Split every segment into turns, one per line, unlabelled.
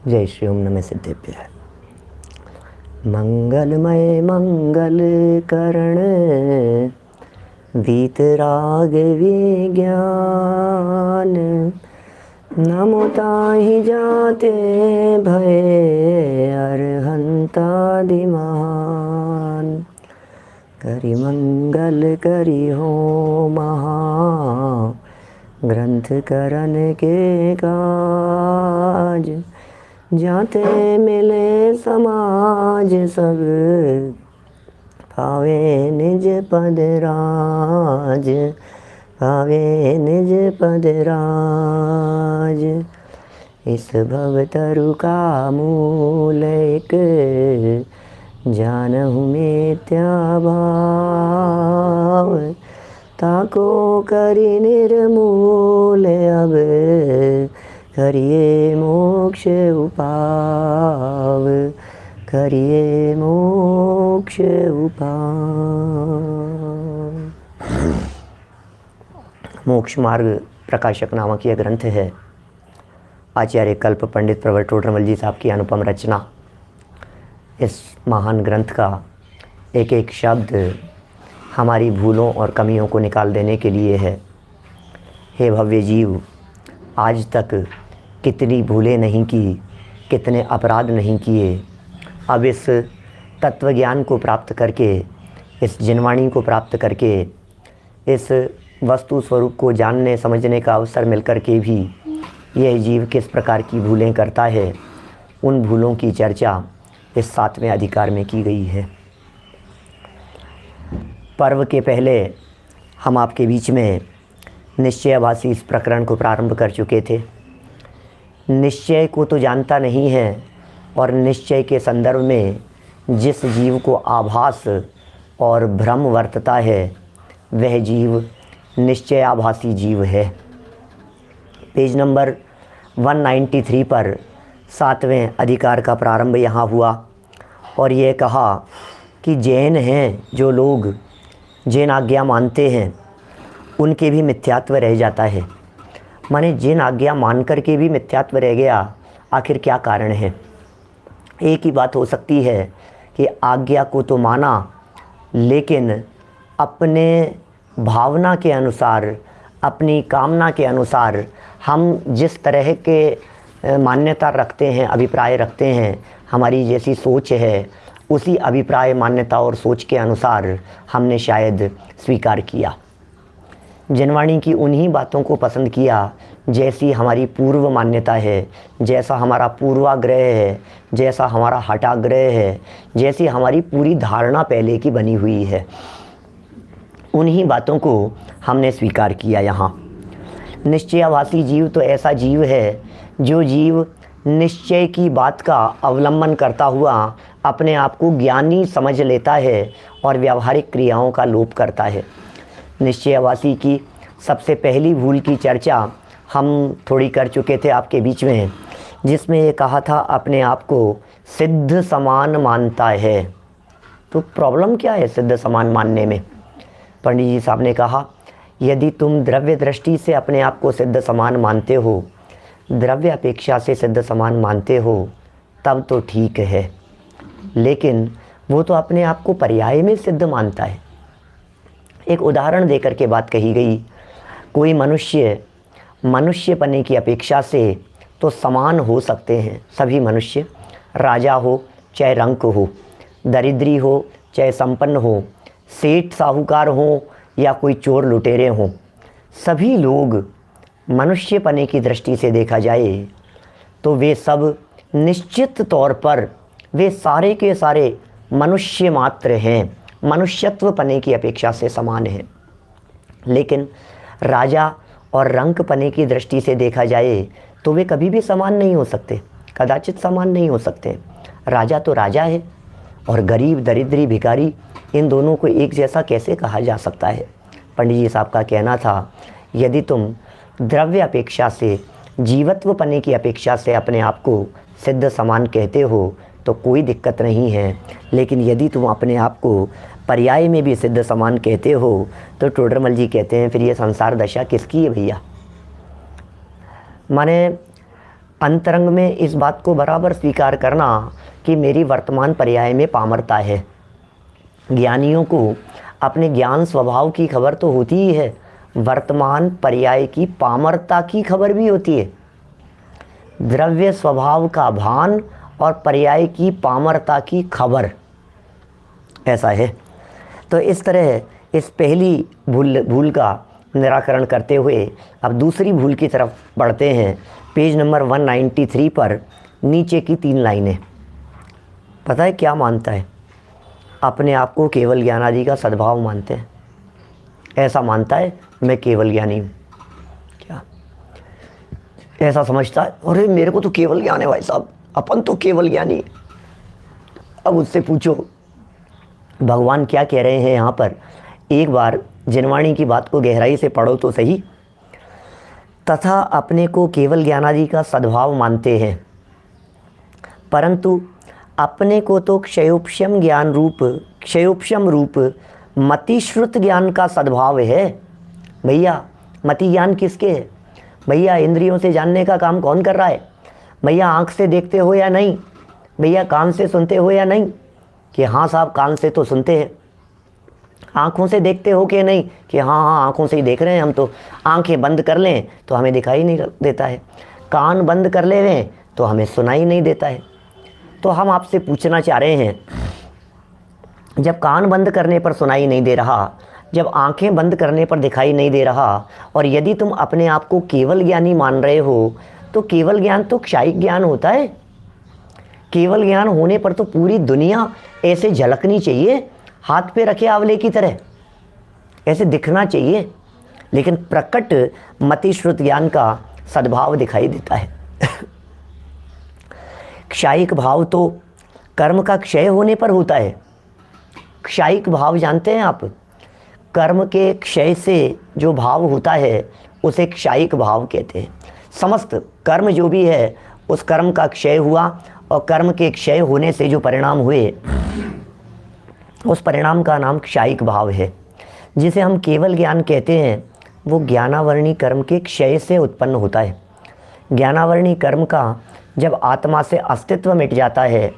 जय श्री ओम नमः सिद्धेभ्यः। मंगलमय मंगल करण वीतराग विज्ञान, नमो ताहि जाते भय अरहंतादि महान। करि मंगल करि हो महा ग्रंथ करन के काज, जाते मिले समाज सब पावे निज पद राज, पावे निज पद राज। इस भवतरु का मूल एक, जानहु मिथ्या भाव। ताको करि निर्मूल अब, करिए मोक्ष उपाव, करिए मोक्ष उपाव। मोक्ष मार्ग प्रकाशक नामक यह ग्रंथ है। आचार्य कल्प पंडित प्रवर टोडरमल जी साहब की अनुपम रचना। इस महान ग्रंथ का एक एक शब्द हमारी भूलों और कमियों को निकाल देने के लिए है। हे भव्य जीव, आज तक कितनी भूलें नहीं की, कितने अपराध नहीं किए। अब इस तत्व ज्ञान को प्राप्त करके, इस जिनवाणी को प्राप्त करके, इस वस्तु स्वरूप को जानने समझने का अवसर मिलकर के भी यह जीव किस प्रकार की भूलें करता है, उन भूलों की चर्चा इस 7वें अधिकार में की गई है। पर्व के पहले हम आपके बीच में निश्चयभासी इस प्रकरण को प्रारंभ कर चुके थे। निश्चय को तो जानता नहीं है और निश्चय के संदर्भ में जिस जीव को आभास और भ्रम वर्तता है, वह जीव निश्चयाभासी जीव है। पेज नंबर 193 पर 7वें अधिकार का प्रारंभ यहाँ हुआ और ये कहा कि जैन हैं जो लोग जैन आज्ञा मानते हैं, उनके भी मिथ्यात्व रह जाता है। माने जिन आज्ञा मान कर के भी मिथ्यात्व रह गया, आखिर क्या कारण है? एक ही बात हो सकती है कि आज्ञा को तो माना, लेकिन अपने भावना के अनुसार, अपनी कामना के अनुसार हम जिस तरह के मान्यता रखते हैं, अभिप्राय रखते हैं, हमारी जैसी सोच है, उसी अभिप्राय, मान्यता और सोच के अनुसार हमने शायद स्वीकार किया। जिनवाणी की उन्हीं बातों को पसंद किया जैसी हमारी पूर्व मान्यता है, जैसा हमारा पूर्वाग्रह है, जैसा हमारा हठाग्रह है, जैसी हमारी पूरी धारणा पहले की बनी हुई है, उन्हीं बातों को हमने स्वीकार किया। यहाँ निश्चयाभासी जीव तो ऐसा जीव है जो जीव निश्चय की बात का अवलंबन करता हुआ अपने आप को ज्ञानी समझ लेता है और व्यावहारिक क्रियाओं का लोप करता है। निश्चयाभासी की सबसे पहली भूल की चर्चा हम थोड़ी कर चुके थे आपके बीच में, जिसमें ये कहा था अपने आप को सिद्ध समान मानता है। तो प्रॉब्लम क्या है सिद्ध समान मानने में? पंडित जी साहब ने कहा, यदि तुम द्रव्य दृष्टि से अपने आप को सिद्ध समान मानते हो, द्रव्य अपेक्षा से सिद्ध समान मानते हो, तब तो ठीक है, लेकिन वो तो अपने आप को पर्याय में सिद्ध मानता है। एक उदाहरण देकर के बात कही गई। कोई मनुष्य पने की अपेक्षा से तो समान हो सकते हैं सभी मनुष्य, राजा हो चाहे रंक हो, दरिद्री हो चाहे संपन्न हो, सेठ साहूकार हो या कोई चोर लुटेरे हों, सभी लोग मनुष्य पने की दृष्टि से देखा जाए तो वे सब निश्चित तौर पर वे सारे के सारे मनुष्य मात्र हैं, मनुष्यत्व पने की अपेक्षा से समान हैं। लेकिन राजा और रंक पने की दृष्टि से देखा जाए तो वे कभी भी समान नहीं हो सकते, कदाचित समान नहीं हो सकते। राजा तो राजा है और गरीब, दरिद्री, भिखारी, इन दोनों को एक जैसा कैसे कहा जा सकता है? पंडित जी साहब का कहना था, यदि तुम द्रव्य अपेक्षा से, जीवत्व पने की अपेक्षा से अपने आप को सिद्ध समान कहते हो तो कोई दिक्कत नहीं है, लेकिन यदि तुम अपने आप को पर्याय में भी सिद्ध समान कहते हो तो टोडरमल जी कहते हैं फिर ये संसार दशा किसकी है भैया? माने अंतरंग में इस बात को बराबर स्वीकार करना कि मेरी वर्तमान पर्याय में पामरता है। ज्ञानियों को अपने ज्ञान स्वभाव की खबर तो होती ही है, वर्तमान पर्याय की पामरता की खबर भी होती है। द्रव्य स्वभाव का भान और पर्याय की पामरता की खबर, ऐसा है। तो इस तरह इस पहली भूल का निराकरण करते हुए अब दूसरी भूल की तरफ बढ़ते हैं। पेज नंबर 193 पर नीचे की 3 लाइनें। पता है क्या मानता है? अपने आप को केवल ज्ञानादि का सद्भाव मानते हैं। ऐसा मानता है मैं केवल ज्ञानी हूँ। क्या ऐसा समझता है? अरे मेरे को तो केवल ज्ञान है भाई साहब, अपन तो केवल ज्ञानी। अब उससे पूछो भगवान क्या कह रहे हैं यहाँ पर। एक बार जिनवाणी की बात को गहराई से पढ़ो तो सही। तथा अपने को केवल ज्ञानादि का सद्भाव मानते हैं, परंतु अपने को तो क्षयोपशम रूप मतिश्रुत ज्ञान का सद्भाव है। भैया मति ज्ञान किसके है? भैया इंद्रियों से जानने का काम कौन कर रहा है? भैया आँख से देखते हो या नहीं? भैया कान से सुनते हो या नहीं? कि हाँ साहब कान से तो सुनते हैं। आँखों से देखते हो कि नहीं? कि हाँ आँखों से ही देख रहे हैं हम तो। आँखें बंद कर लें तो हमें दिखाई नहीं देता है, कान बंद कर ले तो हमें सुनाई नहीं देता है। तो हम आपसे पूछना चाह रहे हैं, जब कान बंद करने पर सुनाई नहीं दे रहा, जब आंखें बंद करने पर दिखाई नहीं दे रहा, और यदि तुम अपने आप को केवल ज्ञानी मान रहे हो, तो केवल ज्ञान तो क्षायिक ज्ञान होता है। केवल ज्ञान होने पर तो पूरी दुनिया ऐसे झलकनी चाहिए, हाथ पे रखे आंवले की तरह ऐसे दिखना चाहिए, लेकिन प्रकट मतिश्रुत ज्ञान का सद्भाव दिखाई देता है। क्षायिक भाव तो कर्म का क्षय होने पर होता है। क्षायिक भाव जानते हैं आप? कर्म के क्षय से जो भाव होता है उसे क्षायिक भाव कहते हैं। समस्त कर्म जो भी है उस कर्म का क्षय हुआ, और कर्म के क्षय होने से जो परिणाम हुए उस परिणाम का नाम क्षायिक भाव है। जिसे हम केवल ज्ञान कहते हैं वो ज्ञानावरणी कर्म के क्षय से उत्पन्न होता है। ज्ञानावरणी कर्म का जब आत्मा से अस्तित्व मिट जाता है,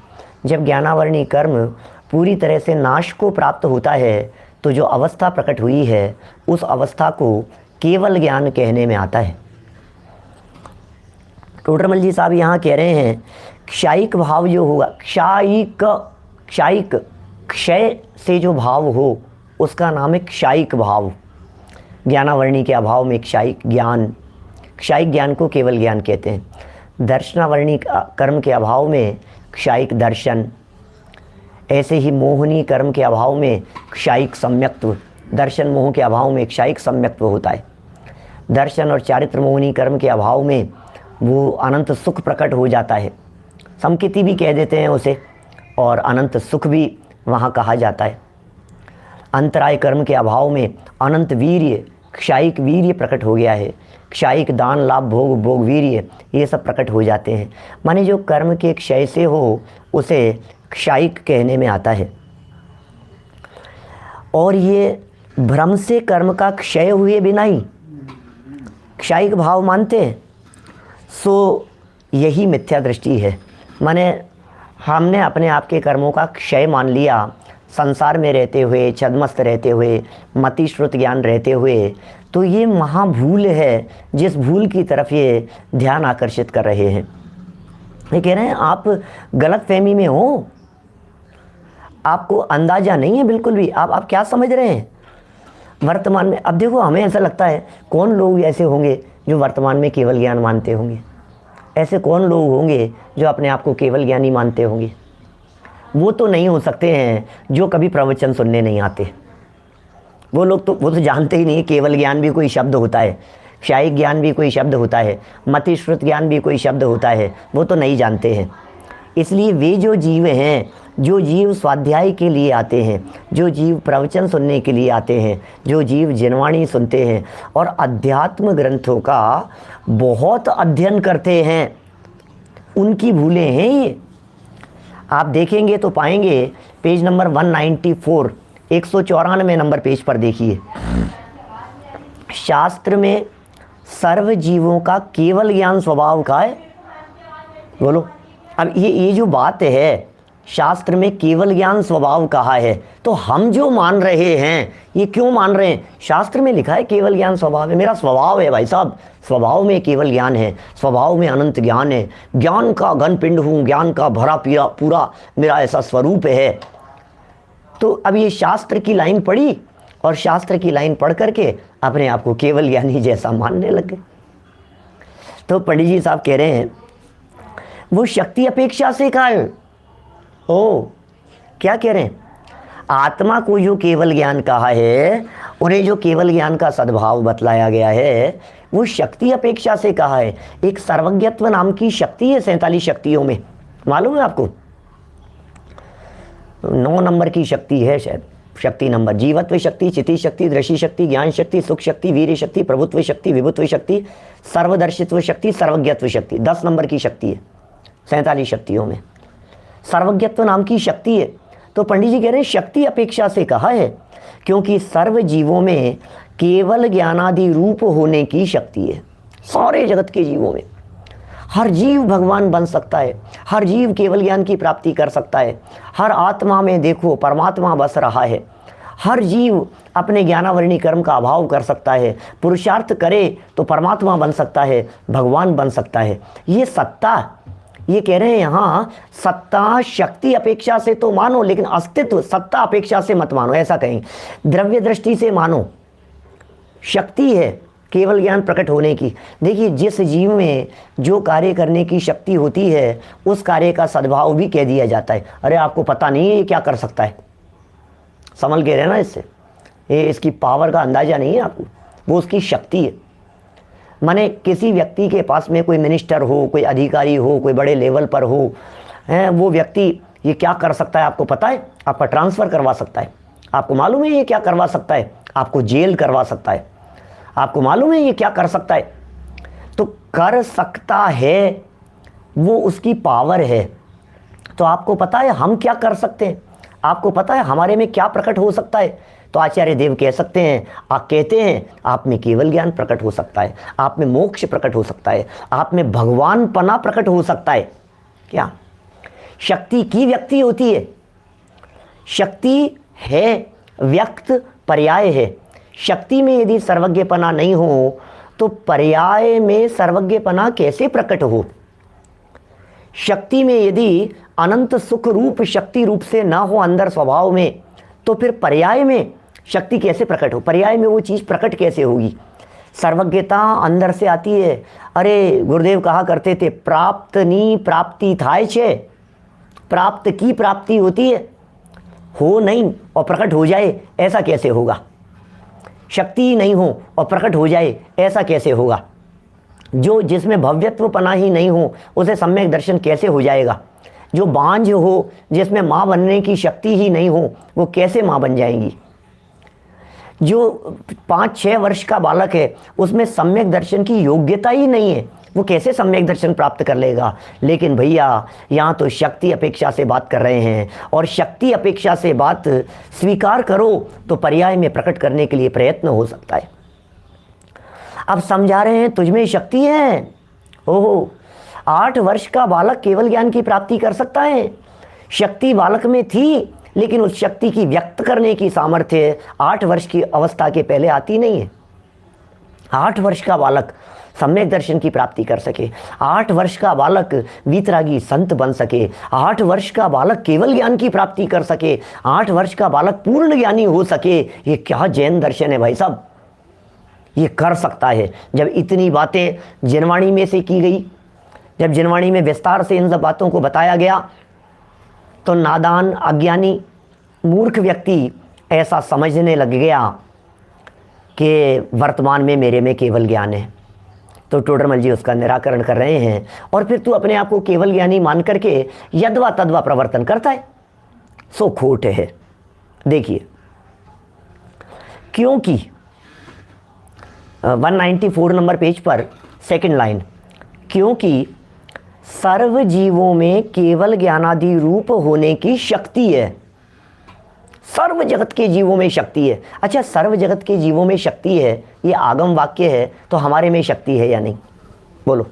जब ज्ञानावरणी कर्म पूरी तरह से नाश को प्राप्त होता है, तो जो अवस्था प्रकट हुई है उस अवस्था को केवल ज्ञान कहने में आता है। टोडरमल जी साहब यहाँ कह रहे हैं क्षायिक भाव जो होगा, क्षायिक क्षय से जो भाव हो उसका नाम है क्षायिक भाव। ज्ञानावरणी के अभाव में क्षायिक ज्ञान को केवल ज्ञान कहते हैं। दर्शनावरणी कर्म के अभाव में क्षायिक दर्शन, ऐसे ही मोहनी कर्म के अभाव में क्षायिक सम्यक्त्व, दर्शन मोह के अभाव में क्षायिक सम्यक्त्व होता है। दर्शन और चारित्र मोहनी कर्म के अभाव में वो अनंत सुख प्रकट हो जाता है, समकिति भी कह देते हैं उसे, और अनंत सुख भी वहाँ कहा जाता है। अंतराय कर्म के अभाव में अनंत वीर्य, क्षायिक वीर्य प्रकट हो गया है। क्षायिक दान लाभ भोग वीर्य, ये सब प्रकट हो जाते हैं। माने जो कर्म के क्षय से हो उसे क्षायिक कहने में आता है। और ये भ्रम से कर्म का क्षय हुए बिना ही क्षायिक भाव मानते हैं, सो यही मिथ्या दृष्टि है। माने हमने अपने आप के कर्मों का क्षय मान लिया, संसार में रहते हुए, छद्मस्त रहते हुए, मतिश्रुत ज्ञान रहते हुए, तो ये महाभूल है जिस भूल की तरफ ये ध्यान आकर्षित कर रहे हैं। ये कह रहे हैं आप गलत फहमी में हो, आपको अंदाज़ा नहीं है बिल्कुल भी, आप क्या समझ रहे हैं वर्तमान में। अब देखो हमें ऐसा लगता है कौन लोग ऐसे होंगे जो वर्तमान में केवल ज्ञान मानते होंगे, ऐसे कौन लोग होंगे जो अपने आप को केवल ज्ञानी मानते होंगे। वो तो नहीं हो सकते हैं जो कभी प्रवचन सुनने नहीं आते। वो लोग तो जानते ही नहीं केवल ज्ञान भी कोई शब्द होता है, क्षायिक ज्ञान भी कोई शब्द होता है, मतिश्रुत ज्ञान भी कोई शब्द होता है, वो तो नहीं जानते हैं। इसलिए वे जो जीव हैं, जो जीव स्वाध्याय के लिए आते हैं, जो जीव प्रवचन सुनने के लिए आते हैं, जो जीव जिनवाणी सुनते हैं और अध्यात्म ग्रंथों का बहुत अध्ययन करते हैं, उनकी भूलें हैं ये। आप देखेंगे तो पाएंगे पेज नंबर 194, 194 नंबर पेज पर देखिए, शास्त्र में सर्व जीवों का केवल ज्ञान स्वभाव का है। बोलो। अब ये जो बात है, शास्त्र में केवल ज्ञान स्वभाव कहा है, तो हम जो मान रहे हैं ये क्यों मान रहे हैं? शास्त्र में लिखा है केवल ज्ञान स्वभाव है, मेरा स्वभाव है भाई साहब, स्वभाव में केवल ज्ञान है, स्वभाव में अनंत ज्ञान है, ज्ञान का घन पिंड हूँ, ज्ञान का भरा पिया पूरा मेरा ऐसा स्वरूप है। तो अब ये शास्त्र की लाइन पढ़ी और शास्त्र की लाइन पढ़ करके अपने आप को केवल ज्ञानी जैसा मानने लगे। तो पंडित जी साहब कह रहे हैं वो शक्ति अपेक्षा से कहा है। ओ, क्या कह रहे हैं? आत्मा को जो केवल ज्ञान कहा है, उन्हें जो केवल ज्ञान का सद्भाव बतलाया गया है, वो शक्ति अपेक्षा से कहा है। एक सर्वज्ञत्व नाम की शक्ति है 47 शक्तियों में, मालूम है आपको? 9 नंबर की शक्ति है शायद, शक्ति नंबर। जीवत्व शक्ति, चिति शक्ति, दृष्टि शक्ति, ज्ञान शक्ति, सुख शक्ति, वीर शक्ति, प्रभुत्व शक्ति, विभुत्व शक्ति, सर्वदर्शित्व शक्ति, सर्वज्ञत्व शक्ति। 10 नंबर की शक्ति है 47 शक्तियों में। सर्वज्ञत्व नाम की शक्ति है। तो पंडित जी कह रहे हैं शक्ति अपेक्षा से कहा है क्योंकि सर्व जीवों में केवल ज्ञानादि रूप होने की शक्ति है। सारे जगत के जीवों में हर जीव भगवान बन सकता है, हर जीव केवल ज्ञान की प्राप्ति कर सकता है। हर आत्मा में देखो परमात्मा बस रहा है। हर जीव अपने ज्ञानावरणी कर्म का अभाव कर सकता है, पुरुषार्थ करे तो परमात्मा बन सकता है, भगवान बन सकता है। ये सत्ता, ये कह रहे हैं यहाँ सत्ता शक्ति अपेक्षा से तो मानो, लेकिन अस्तित्व सत्ता अपेक्षा से मत मानो, ऐसा कहें। द्रव्य दृष्टि से मानो, शक्ति है केवल ज्ञान प्रकट होने की। देखिए जिस जीव में जो कार्य करने की शक्ति होती है उस कार्य का सद्भाव भी कह दिया जाता है। अरे आपको पता नहीं है ये क्या कर सकता है, समझ कह रहे हैं ना, इससे ये इसकी पावर का अंदाजा नहीं है आपको, वो उसकी शक्ति है। माने किसी व्यक्ति के पास में कोई मिनिस्टर हो, कोई अधिकारी हो, कोई बड़े लेवल पर हो, वो व्यक्ति ये क्या कर सकता है आपको पता है? आपका ट्रांसफ़र करवा सकता है। आपको मालूम है ये क्या करवा सकता है? आपको जेल करवा सकता है। आपको मालूम है ये क्या कर सकता है? तो कर सकता है, वो उसकी पावर है। तो आपको पता है हम क्या कर सकते हैं? आपको पता है हमारे में क्या प्रकट हो सकता है? तो आचार्य देव कह सकते हैं, आप कहते हैं आप में केवल ज्ञान प्रकट हो सकता है, आप में मोक्ष प्रकट हो सकता है, आप में भगवान पना प्रकट हो सकता है। क्या शक्ति की व्यक्ति होती है? शक्ति है व्यक्त पर्याय है। शक्ति में यदि सर्वज्ञपना नहीं हो तो पर्याय में सर्वज्ञपना कैसे प्रकट हो? शक्ति में यदि अनंत सुख रूप शक्ति रूप से ना हो अंदर स्वभाव में, तो फिर पर्याय में शक्ति कैसे प्रकट हो? पर्याय में वो चीज़ प्रकट कैसे होगी? सर्वज्ञता अंदर से आती है। अरे गुरुदेव कहा करते थे प्राप्त नी प्राप्ति थाय छे, प्राप्त की प्राप्ति होती है, हो नहीं और प्रकट हो जाए ऐसा कैसे होगा? शक्ति नहीं हो और प्रकट हो जाए ऐसा कैसे होगा? जो जिसमें भव्यत्वपना ही नहीं हो उसे सम्यक दर्शन कैसे हो जाएगा? जो बांझ हो, जिसमें माँ बनने की शक्ति ही नहीं हो, वो कैसे माँ बन जाएंगी? जो 5-6 वर्ष का बालक है उसमें सम्यक दर्शन की योग्यता ही नहीं है, वो कैसे सम्यक दर्शन प्राप्त कर लेगा? लेकिन भैया यहाँ तो शक्ति अपेक्षा से बात कर रहे हैं, और शक्ति अपेक्षा से बात स्वीकार करो तो पर्याय में प्रकट करने के लिए प्रयत्न हो सकता है। अब समझा रहे हैं तुझमें शक्ति है। ओहो, 8 वर्ष का बालक केवल ज्ञान की प्राप्ति कर सकता है। शक्ति बालक में थी, लेकिन उस शक्ति की व्यक्त करने की सामर्थ्य 8 वर्ष की अवस्था के पहले आती नहीं है। 8 वर्ष का बालक सम्यक दर्शन की प्राप्ति कर सके, 8 वर्ष का बालक वीतरागी संत बन सके, 8 वर्ष का बालक केवल ज्ञान की प्राप्ति कर सके, 8 वर्ष का बालक पूर्ण ज्ञानी हो सके, ये क्या जैन दर्शन है भाई साहब? ये कर सकता है। जब इतनी बातें जिनवाणी में से की गई, जब जिनवाणी में विस्तार से इन सब बातों को बताया गया, तो नादान अज्ञानी मूर्ख व्यक्ति ऐसा समझने लग गया कि वर्तमान में मेरे में केवल ज्ञान है। तो टोडरमल जी उसका निराकरण कर रहे हैं, और फिर तू अपने आप को केवल ज्ञानी मान करके यद्वा तद्वा प्रवर्तन करता है, सो खोट है। देखिए, क्योंकि 194 नंबर पेज पर सेकंड लाइन, क्योंकि सर्व जीवों में केवल ज्ञानादि रूप होने की शक्ति है। सर्व जगत के जीवों में शक्ति है। अच्छा, सर्व जगत के जीवों में शक्ति है, ये आगम वाक्य है, तो हमारे में शक्ति है या नहीं? बोलो।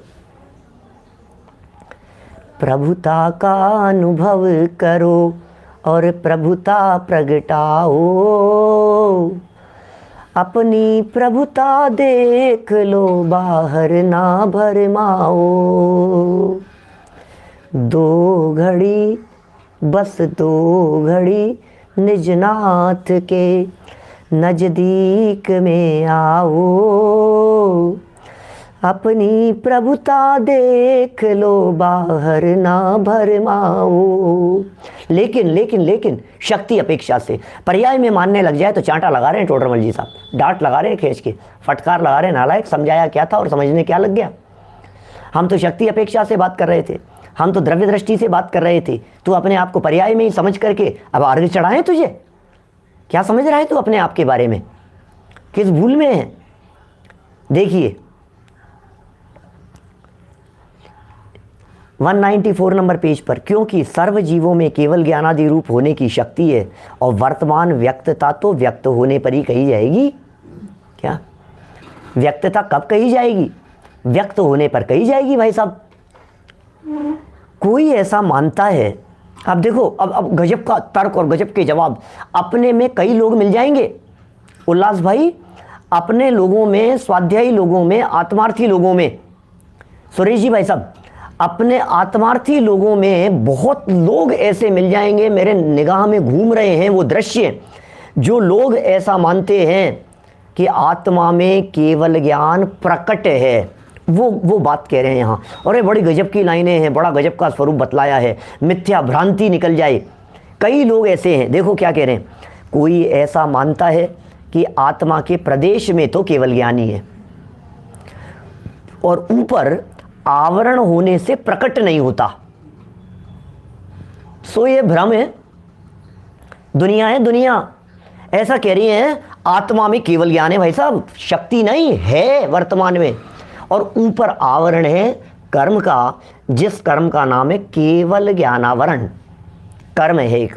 प्रभुता का अनुभव करो और प्रभुता प्रगटाओ, अपनी प्रभुता देख लो बाहर ना भरमाओ। दो घड़ी बस दो घड़ी निजनाथ के नजदीक में आओ, अपनी प्रभुता देख लो बाहर ना भरमाओ। लेकिन लेकिन लेकिन शक्ति अपेक्षा से पर्याय में मानने लग जाए तो चांटा लगा रहे हैं टोडरमल जी साहब, डांट लगा रहे हैं खींच के, फटकार लगा रहे हैं, नालायक समझाया क्या था और समझने क्या लग गया। हम तो शक्ति अपेक्षा से बात कर रहे थे, हम तो द्रव्य दृष्टि से बात कर रहे थे। तू अपने आप को पर्याय में ही समझ करके अब अर्घ चढ़ाएं तुझे? क्या समझ रहा है तू अपने आप के बारे में? किस भूल में है? देखिए 194 नंबर पेज पर, क्योंकि सर्व जीवों में केवल ज्ञानादि रूप होने की शक्ति है और वर्तमान व्यक्तता तो व्यक्त होने पर ही कही जाएगी। क्या व्यक्तता कब कही जाएगी? व्यक्त होने पर कही जाएगी भाई साहब। कोई ऐसा मानता है, अब देखो, अब गजब का तर्क और गजब के जवाब। अपने में कई लोग मिल जाएंगे उल्लास भाई, अपने लोगों में, स्वाध्यायी लोगों में, आत्मार्थी लोगों में, सुरेश जी भाई साहब, अपने आत्मार्थी लोगों में बहुत लोग ऐसे मिल जाएंगे, मेरे निगाह में घूम रहे हैं वो दृश्य, जो लोग ऐसा मानते हैं कि आत्मा में केवल ज्ञान प्रकट है। वो बात कह रहे हैं यहाँ, और ये बड़ी गजब की लाइनें हैं, बड़ा गजब का स्वरूप बतलाया है, मिथ्या भ्रांति निकल जाए। कई लोग ऐसे हैं, देखो क्या कह रहे हैं, कोई ऐसा मानता है कि आत्मा के प्रदेश में तो केवल ज्ञान ही है और ऊपर आवरण होने से प्रकट नहीं होता। सो ये भ्रम है, दुनिया है दुनिया। ऐसा कह रही है आत्मा में केवल ज्ञान है भाई साहब, शक्ति नहीं है वर्तमान में, और ऊपर आवरण है कर्म का, जिस कर्म का नाम है केवल ज्ञानावरण। कर्म है एक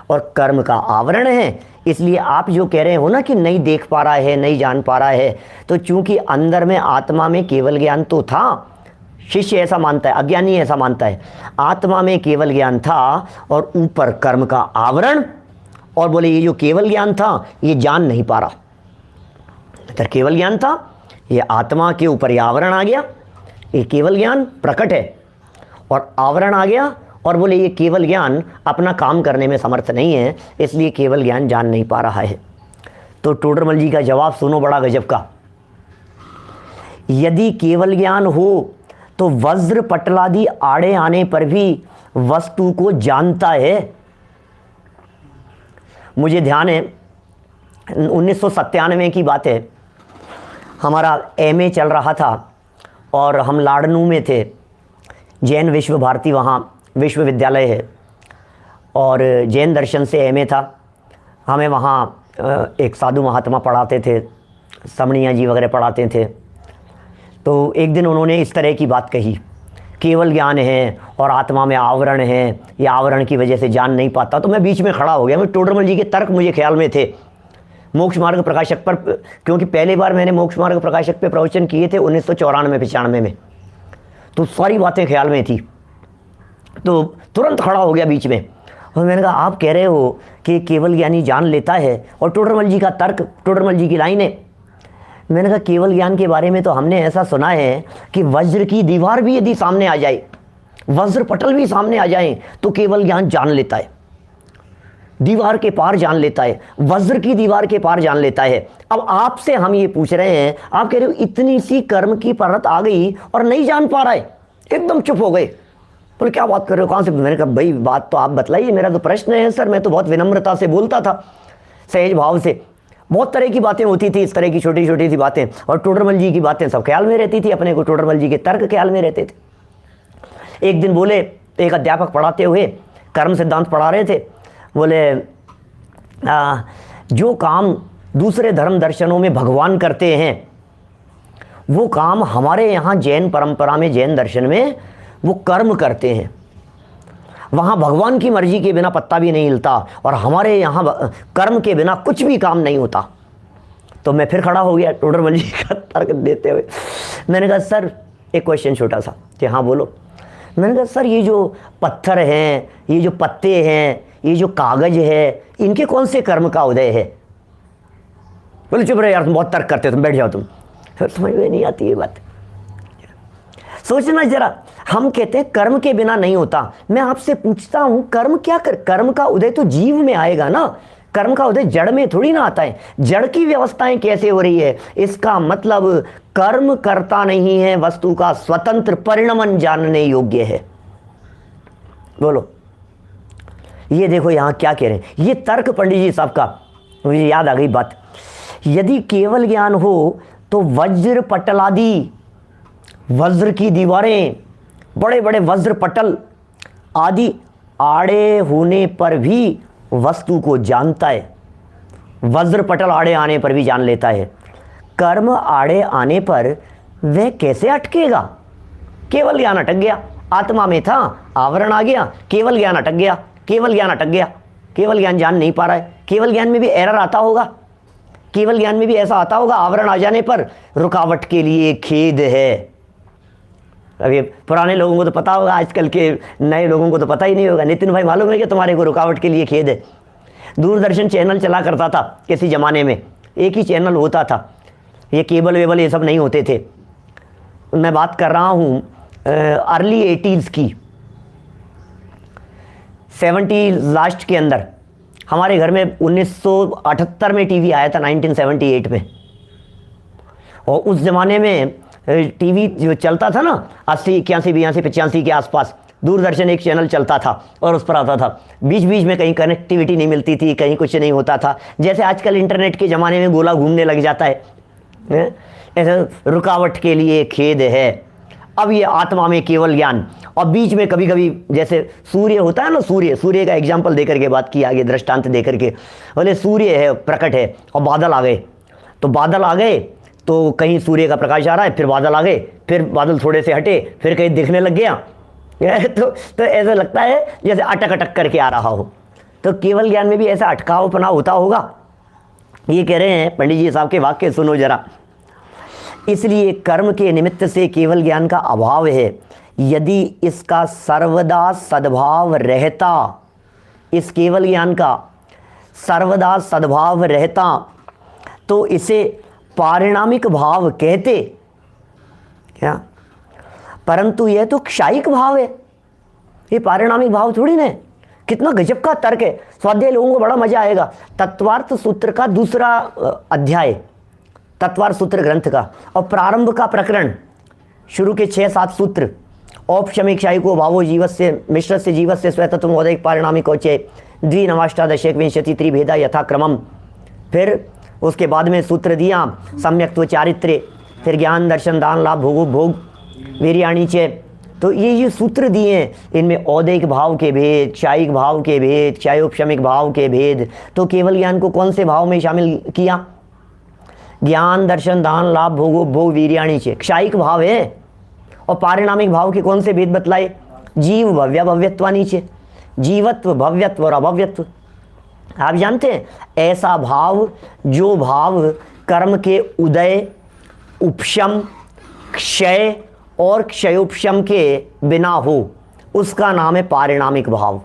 और कर्म का आवरण है। इसलिए आप जो कह रहे हो ना कि नहीं देख पा रहा है, नहीं जान पा रहा है, तो चूंकि अंदर में आत्मा में केवल ज्ञान तो था, शिष्य ऐसा मानता है, अज्ञानी ऐसा मानता है, आत्मा में केवल ज्ञान था और ऊपर कर्म का आवरण, और बोले ये जो केवल ज्ञान था ये जान नहीं पा रहा। तो केवल ज्ञान था, ये आत्मा के ऊपर ये आवरण आ गया, ये केवल ज्ञान प्रकट है और आवरण आ गया, और बोले ये केवल ज्ञान अपना काम करने में समर्थ नहीं है, इसलिए केवल ज्ञान जान नहीं पा रहा है। तो टोडरमल जी का जवाब सुनो, बड़ा गजब का। यदि केवल ज्ञान हो तो वज्र पटलादि आड़े आने पर भी वस्तु को जानता है। मुझे ध्यान है 1997 की बात है, हमारा एमए चल रहा था और हम लाड़नू में थे, जैन विश्व भारती वहाँ विश्वविद्यालय है और जैन दर्शन से एमए था। हमें वहाँ एक साधु महात्मा पढ़ाते थे, समणिया जी वगैरह पढ़ाते थे। तो एक दिन उन्होंने इस तरह की बात कही, केवल ज्ञान है और आत्मा में आवरण है, या आवरण की वजह से जान नहीं पाता। तो मैं बीच में खड़ा हो गया, मैं टोडरमल जी के तर्क मुझे ख्याल में थे मोक्ष मार्ग प्रकाशक पर, क्योंकि पहली बार मैंने मोक्ष मार्ग प्रकाशक पे प्रवचन किए थे 1994-95 में, तो सारी बातें ख्याल में थी। तो तुरंत खड़ा हो गया बीच में और मैंने कहा आप कह रहे हो कि केवल ज्ञानी जान लेता है, और टोडरमल जी का तर्क, टोडरमल जी की लाइनें, मैंने कहा केवल ज्ञान के बारे में तो हमने ऐसा सुना है कि वज्र की दीवार भी यदि सामने आ जाए, वज्र पटल भी सामने आ जाए तो केवल ज्ञान जान लेता है, दीवार के पार जान लेता है, वज्र की दीवार के पार जान लेता है। अब आपसे हम ये पूछ रहे हैं, आप कह रहे हो इतनी सी कर्म की परत आ गई और नहीं जान पा रहा है, एकदम चुप हो गए। बोले क्या बात कर रहे हो, कहाँ से? मैंने कहा भाई बात तो आप बतलाइए, मेरा तो प्रश्न है सर, मैं तो बहुत विनम्रता से बोलता था, सहज भाव से। बहुत तरह की बातें होती थी, इस तरह की छोटी छोटी सी बातें, और टोडरमल जी की बातें सब ख्याल में रहती थी अपने को, टोडरमल जी के तर्क ख्याल में रहते थे। एक दिन बोले, एक अध्यापक पढ़ाते हुए कर्म सिद्धांत पढ़ा रहे थे, बोले जो काम दूसरे धर्म दर्शनों में भगवान करते हैं वो काम हमारे यहाँ जैन परंपरा में, जैन दर्शन में वो कर्म करते हैं। वहाँ भगवान की मर्जी के बिना पत्ता भी नहीं हिलता और हमारे यहाँ कर्म के बिना कुछ भी काम नहीं होता। तो मैं फिर खड़ा हो गया टोडरमल जी का तर्क देते हुए। मैंने कहा सर एक क्वेश्चन छोटा सा, कि हाँ बोलो। मैंने कहा सर ये जो पत्थर हैं, ये जो पत्ते हैं, ये जो कागज है, इनके कौन से कर्म का उदय है? बोले चुप रहे यार, तुम बहुत तर्क करते हो, तुम बैठ जाओ तुम। फिर समझ में नहीं आती ये बात। सोचना जरा, हम कहते हैं कर्म के बिना नहीं होता। मैं आपसे पूछता हूं कर्म क्या कर, कर्म का उदय तो जीव में आएगा ना, कर्म का उदय जड़ में थोड़ी ना आता है। जड़ की व्यवस्थाएं कैसे हो रही है? इसका मतलब कर्म करता नहीं है, वस्तु का स्वतंत्र परिणमन जानने योग्य है। बोलो, ये देखो यहां क्या कह रहे हैं, ये तर्क पंडित जी साहब का, मुझे याद आ गई बात। यदि केवल ज्ञान हो तो वज्र पटलादि, वज्र की दीवारें, बड़े बड़े वज्र पटल आदि आड़े होने पर भी वस्तु को जानता है। वज्र पटल आड़े आने पर भी जान लेता है। कर्म आड़े आने पर वह कैसे अटकेगा? केवल ज्ञान अटक गया। आत्मा में था, आवरण आ गया, केवल ज्ञान अटक गया, केवल ज्ञान अटक गया, केवल ज्ञान जान नहीं पा रहा है। केवल ज्ञान में भी एरर आता होगा, केवल ज्ञान में भी ऐसा आता होगा, आवरण आ जाने पर रुकावट के लिए खेद है। अभी पुराने लोगों को तो पता होगा, आजकल के नए लोगों को तो पता ही नहीं होगा। नितिन भाई, मालूम है कि तुम्हारे को रुकावट के लिए खेद है? दूरदर्शन चैनल चला करता था किसी ज़माने में, एक ही चैनल होता था, ये केबल वेबल ये सब नहीं होते थे। मैं बात कर रहा हूँ अर्ली 80s की, 70 लास्ट के अंदर। हमारे घर में 1978 में टीवी आया था, 1978 में। और उस ज़माने में टीवी जो चलता था ना, 80, 81, 82, 85 के आसपास, दूरदर्शन एक चैनल चलता था और उस पर आता था। बीच बीच में कहीं कनेक्टिविटी नहीं मिलती थी, कहीं कुछ नहीं होता था। जैसे आजकल इंटरनेट के ज़माने में गोला घूमने लग जाता है, ऐसे रुकावट के लिए खेद है। अब ये आत्मा में केवल ज्ञान, और बीच में कभी कभी जैसे सूर्य होता है ना, सूर्य का एग्जाम्पल देकर के बात की आगे, दृष्टांत देकर के, बोले सूर्य है, प्रकट है, और बादल आ गए। तो बादल आ गए तो कहीं सूर्य का प्रकाश आ रहा है, फिर बादल आ गए, फिर बादल थोड़े से हटे, फिर कहीं दिखने लग गया। तो ऐसा लगता है जैसे अटक अटक करके आ रहा हो। तो केवल ज्ञान में भी ऐसा अटकावपना होता होगा। ये कह रहे हैं पंडित जी साहब के वाक्य सुनो जरा। इसलिए कर्म के निमित्त से केवल ज्ञान का अभाव है। यदि इसका सर्वदा सद्भाव रहता, इस केवल ज्ञान का सर्वदा सद्भाव रहता, तो इसे पारिणामिक भाव कहते क्या? परंतु यह तो क्षायिक भाव है, ये पारिणामिक भाव थोड़ी ना। कितना गजब का तर्क है। स्वाध्याय लोगों को बड़ा मजा आएगा। तत्वार्थ सूत्र का दूसरा अध्याय, तत्वार्थ सूत्र ग्रंथ का, और प्रारंभ का प्रकरण, शुरू के 6-7 सूत्र। औपशमिक क्षायिको भावो जीवस्य मिश्रस्य जीवस्य स्वतत्व महोदय पारिणामिक औचय द्विनवाष्टादशेक विंशति त्रिभेदा यथाक्रमम। फिर उसके बाद में सूत्र दिया सम्यक्त्व चारित्र्य, फिर ज्ञान दर्शन दान लाभ भोगो भोग वीर्याणि च। तो ये सूत्र दिए हैं, इनमें औदैक भाव के भेद, क्षायिक भाव के भेद, क्षायोपशमिक भाव के भेद। तो केवल ज्ञान को कौन से भाव में शामिल किया? ज्ञान दर्शन दान लाभ भोगो भोग वीर्याणि च, क्षायिक भाव है। और पारिणामिक भाव के कौन से भेद बतलाए? जीव भव्य भव्यत्वानि च, जीवत्व भव्यत्व और अभव्यत्व। आप जानते हैं ऐसा भाव, जो भाव कर्म के उदय, उपशम, क्षय और क्षयोपशम के बिना हो, उसका नाम है पारिणामिक भाव।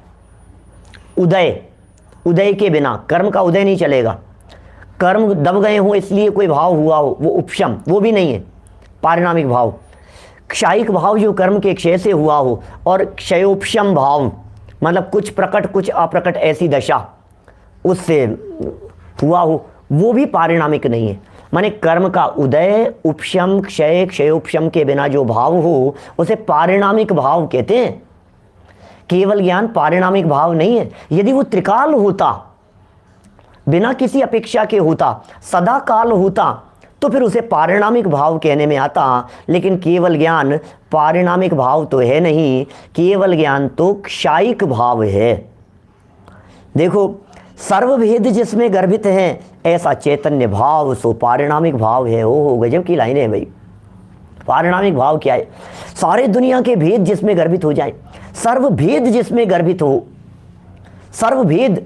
उदय के बिना कर्म का उदय नहीं चलेगा। कर्म दब गए हों इसलिए कोई भाव हुआ हो, वो उपशम, वो भी नहीं है पारिणामिक भाव। क्षायिक भाव जो कर्म के क्षय से हुआ हो, और क्षयोपशम भाव मतलब कुछ प्रकट कुछ अप्रकट ऐसी दशा उससे हुआ हो, वो भी पारिणामिक नहीं है। माने कर्म का उदय, उपशम, क्षय, क्षयोपशम के बिना जो भाव हो उसे पारिणामिक भाव कहते हैं। केवल ज्ञान पारिणामिक भाव नहीं है। यदि वो त्रिकाल होता, बिना किसी अपेक्षा के होता, सदा काल होता, तो फिर उसे पारिणामिक भाव कहने में आता। लेकिन केवल ज्ञान पारिणामिक भाव तो है नहीं, केवल ज्ञान तो क्षायिक भाव है। देखो, सर्वभेद जिसमें गर्भित है, ऐसा चैतन्य भाव सो पारिणामिक भाव है। ओहो, गजब की लाइनें हैं भाई। पारिणामिक भाव क्या है? सारे दुनिया के भेद जिसमें गर्भित हो जाए, सर्वभेद जिसमें गर्भित हो, सर्वभेद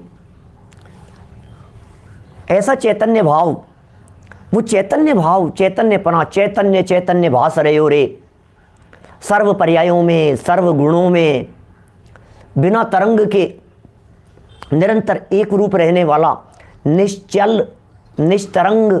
ऐसा चैतन्य भाव, वो चैतन्य भाव, चैतन्यपना, चैतन्य चैतन्य भास रहे हो रे। सर्व पर्यायों में, सर्व गुणों में, बिना तरंग के निरंतर एक रूप रहने वाला, निश्चल, निस्तरंग,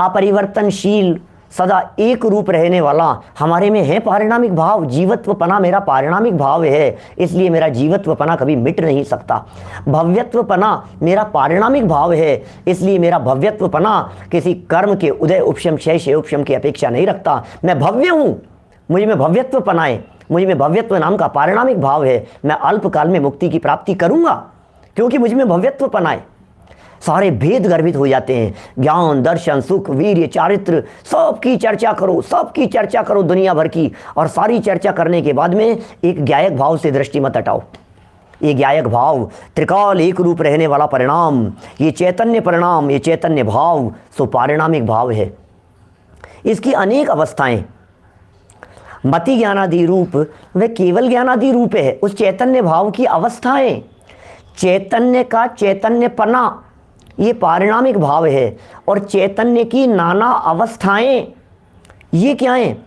अपरिवर्तनशील, सदा एक रूप रहने वाला हमारे में है पारिणामिक भाव। जीवत्वपना मेरा पारिणामिक भाव है, इसलिए मेरा जीवत्वपना कभी मिट नहीं सकता। भव्यत्वपना मेरा पारिणामिक भाव है, इसलिए मेरा भव्यत्वपना किसी कर्म के उदय उपशम क्षय क्षय उपशम की अपेक्षा नहीं रखता। मैं भव्य हूँ, मुझ में भव्यत्वपना है, मुझ में भव्यत्व नाम का पारिणामिक भाव है। मैं अल्पकाल में मुक्ति की प्राप्ति करूँगा क्योंकि मुझ में भव्यत्वपना है। सारे भेद गर्भित हो जाते हैं, ज्ञान, दर्शन, सुख, वीर्य, चारित्र, सबकी चर्चा करो, सबकी चर्चा करो दुनिया भर की, और सारी चर्चा करने के बाद में एक ज्ञायक भाव से दृष्टि मत हटाओ। ये ज्ञायक भाव, त्रिकाल एक रूप रहने वाला परिणाम, ये चैतन्य परिणाम, ये चैतन्य भाव सो पारिणामिक भाव है। इसकी अनेक अवस्थाएं, मति ज्ञानादि रूप व केवल ज्ञानादि रूप है उस चैतन्य भाव की अवस्थाएं। चैतन्य का चैतन्यपना ये पारिणामिक भाव है, और चैतन्य की नाना अवस्थाएं ये क्या हैं?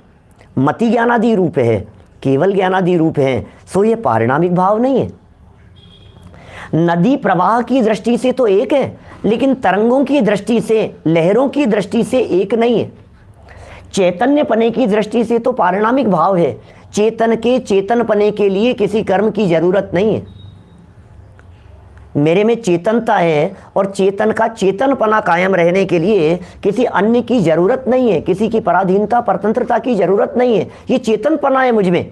मति ज्ञानादि रूप है, केवल ज्ञानादि रूप है, सो ये पारिणामिक भाव नहीं है। नदी प्रवाह की दृष्टि से तो एक है, लेकिन तरंगों की दृष्टि से, लहरों की दृष्टि से एक नहीं है। चैतन्यपने की दृष्टि से तो पारिणामिक भाव है। चेतन के चेतनपने के लिए किसी कर्म की जरूरत नहीं है। मेरे में चेतनता है और चेतन का चेतनपना कायम रहने के लिए किसी अन्य की जरूरत नहीं है, किसी की पराधीनता परतंत्रता की जरूरत नहीं है। ये चेतनपना है मुझ में।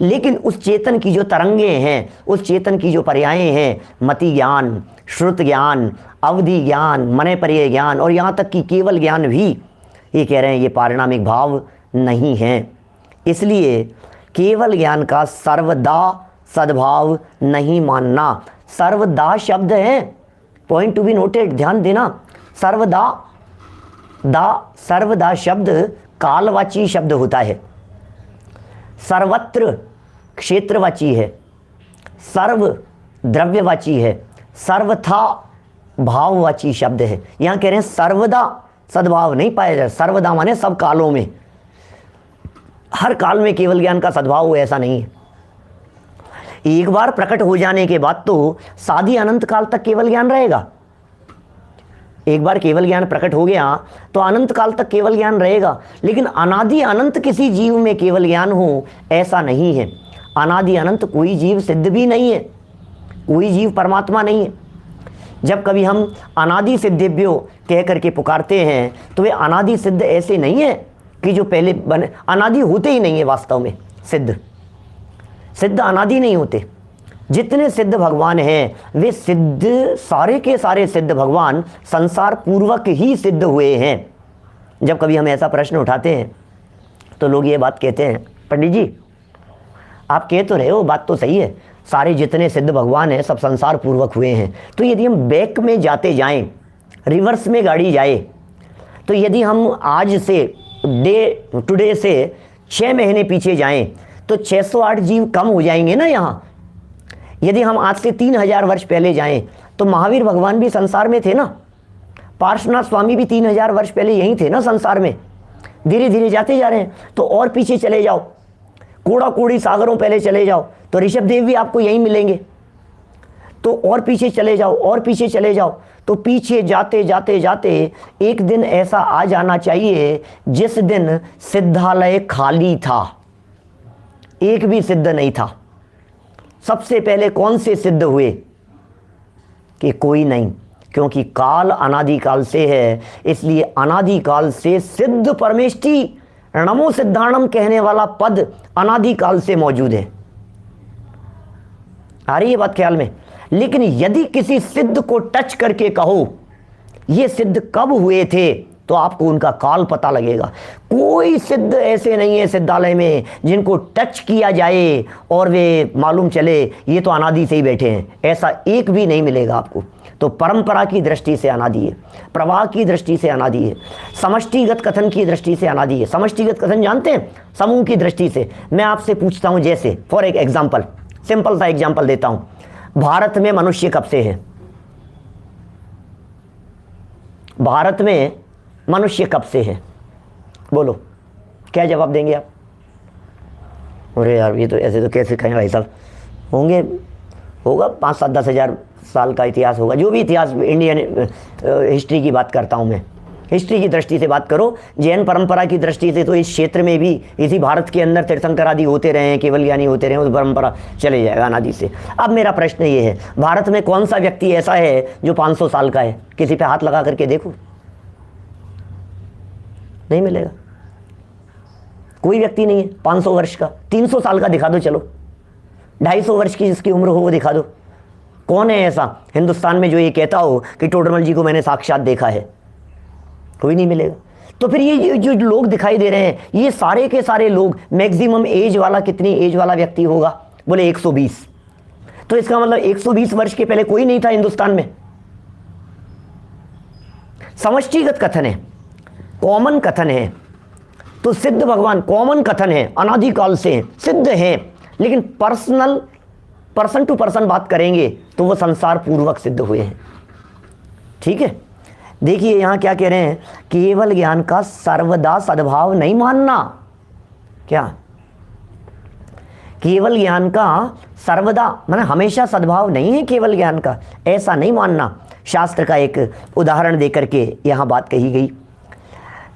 लेकिन उस चेतन की जो तरंगे हैं, उस चेतन की जो पर्यायें हैं, मति ज्ञान, श्रुत ज्ञान, अवधि ज्ञान, मने पर्याय ज्ञान, और यहाँ तक कि केवल ज्ञान भी, ये कह रहे हैं ये पारिणामिक भाव नहीं है। इसलिए केवल ज्ञान का सर्वदा सद्भाव नहीं मानना। सर्वदा शब्द है, पॉइंट टू बी नोटेड, ध्यान देना। सर्वदा शब्द कालवाची शब्द होता है, सर्वत्र क्षेत्रवाची है, सर्व द्रव्यवाची है, सर्वथा भाववाची शब्द है। यहाँ कह रहे हैं सर्वदा सद्भाव नहीं पाया जाए। सर्वदा माने सब कालों में, हर काल में केवल ज्ञान का सद्भाव हो, ऐसा नहीं है। एक बार प्रकट हो जाने के बाद तो साधी अनंत काल तक केवल ज्ञान रहेगा। एक बार केवल ज्ञान प्रकट हो गया तो अनंत काल तक केवल ज्ञान रहेगा। लेकिन अनादि अनंत किसी जीव में केवल ज्ञान हो, ऐसा नहीं है। अनादि अनंत कोई जीव सिद्ध भी नहीं है, कोई जीव परमात्मा नहीं है। जब कभी हम अनादि सिद्धिभ्यो कह करके पुकारते हैं तो वे अनादि सिद्ध ऐसे नहीं है कि जो पहले बने, अनादि होते ही नहीं है वास्तव में। सिद्ध अनादि नहीं होते। जितने सिद्ध भगवान हैं वे सिद्ध, सारे के सारे सिद्ध भगवान संसार पूर्वक ही सिद्ध हुए हैं। जब कभी हम ऐसा प्रश्न उठाते हैं तो लोग ये बात कहते हैं, पंडित जी आप कह तो रहे हो, बात तो सही है, सारे जितने सिद्ध भगवान हैं सब संसार पूर्वक हुए हैं। तो यदि हम बैक में जाते जाएं, रिवर्स में गाड़ी जाए, तो यदि हम आज से टुडे से 6 महीने पीछे जाएं तो 608 जीव कम हो जाएंगे ना यहाँ। यदि हम आज से 3000 वर्ष पहले जाएं तो महावीर भगवान भी संसार में थे ना, पार्श्वनाथ स्वामी भी 3000 वर्ष पहले यहीं थे ना संसार में। धीरे धीरे जाते जा रहे हैं। तो और पीछे चले जाओ, कोड़ा कोड़ी सागरों पहले चले जाओ तो ऋषभ देव भी आपको यहीं मिलेंगे। तो और पीछे चले जाओ, और पीछे चले जाओ, तो पीछे जाते जाते जाते एक दिन ऐसा आ जाना चाहिए जिस दिन सिद्धालय खाली था, एक भी सिद्ध नहीं था। सबसे पहले कौन से सिद्ध हुए? कि कोई नहीं, क्योंकि काल अनादिकाल से है, इसलिए अनादिकाल से सिद्ध परमेष्टि नमो सिद्धाणम कहने वाला पद अनादिकाल से मौजूद है। आ रही है बात ख्याल में? लेकिन यदि किसी सिद्ध को टच करके कहो ये सिद्ध कब हुए थे, तो आपको उनका काल पता लगेगा। कोई सिद्ध ऐसे नहीं है सिद्धालय में जिनको टच किया जाए और वे मालूम चले ये तो अनादि से ही बैठे हैं, ऐसा एक भी नहीं मिलेगा आपको। तो परंपरा की दृष्टि से अनादि है, प्रवाह की दृष्टि से अनादि है, समष्टिगत कथन की दृष्टि से अनादि है। समष्टिगत कथन जानते हैं? समूह की दृष्टि से। मैं आपसे पूछता हूं, जैसे फॉर एक एग्जाम्पल, सिंपल सा एग्जाम्पल देता हूं, भारत में मनुष्य कब से है? भारत में मनुष्य कब से है? बोलो, क्या जवाब देंगे आप? अरे यार ये तो ऐसे तो कैसे कहें भाई साहब, होंगे, होगा 5-7-10 हज़ार साल का इतिहास होगा, जो भी इतिहास इंडियन हिस्ट्री की बात करता हूँ मैं, हिस्ट्री की दृष्टि से बात करो, जैन परंपरा की दृष्टि से तो इस क्षेत्र में भी इसी भारत के अंदर तीर्थंकर आदि होते रहे हैं, केवल ज्ञानी होते रहे हैं, उस परंपरा चले जाएगा अनादि से। अब मेरा प्रश्न ये है, भारत में कौन सा व्यक्ति ऐसा है जो 500 साल का है? किसी पे हाथ लगा करके देखो, नहीं मिलेगा। कोई व्यक्ति नहीं है 500 वर्ष का। 300 साल का दिखा दो, चलो 250 वर्ष की जिसकी उम्र हो वो दिखा दो। कौन है ऐसा हिंदुस्तान में जो ये कहता हो कि टोडरमल जी को मैंने साक्षात देखा है? कोई नहीं मिलेगा। तो फिर ये जो लोग दिखाई दे रहे हैं, ये सारे के सारे लोग, मैक्सिमम एज वाला, कितनी एज वाला व्यक्ति होगा? बोले 120। तो इसका मतलब 120 वर्ष के पहले कोई नहीं था हिंदुस्तान में। समष्टिगत कथन है, कॉमन कथन है, तो सिद्ध भगवान कॉमन कथन है, अनादिकाल से हैं, सिद्ध हैं, लेकिन पर्सनल, पर्सन टू पर्सन बात करेंगे तो वो संसार पूर्वक सिद्ध हुए हैं। ठीक है, देखिए यहां क्या कह रहे हैं, केवल ज्ञान का सर्वदा सद्भाव नहीं मानना। क्या? केवल ज्ञान का सर्वदा माने हमेशा सद्भाव नहीं है केवल ज्ञान का, ऐसा नहीं मानना। शास्त्र का एक उदाहरण देकर के यहां बात कही गई।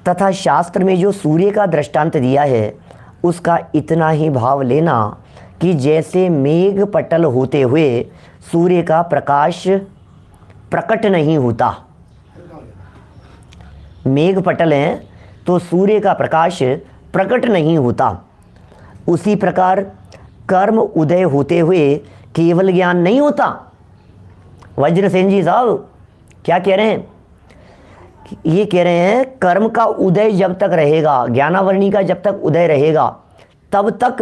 तथा शास्त्र में जो सूर्य का दृष्टांत दिया है उसका इतना ही भाव लेना कि जैसे मेघ पटल होते हुए सूर्य का प्रकाश प्रकट नहीं होता। मेघ पटल है तो सूर्य का प्रकाश प्रकट नहीं होता, उसी प्रकार कर्म उदय होते हुए केवल ज्ञान नहीं होता। वज्रसेन जी साहब क्या कह रहे हैं? ये कह रहे हैं कर्म का उदय जब तक रहेगा, ज्ञानावरणी का जब तक उदय रहेगा, तब तक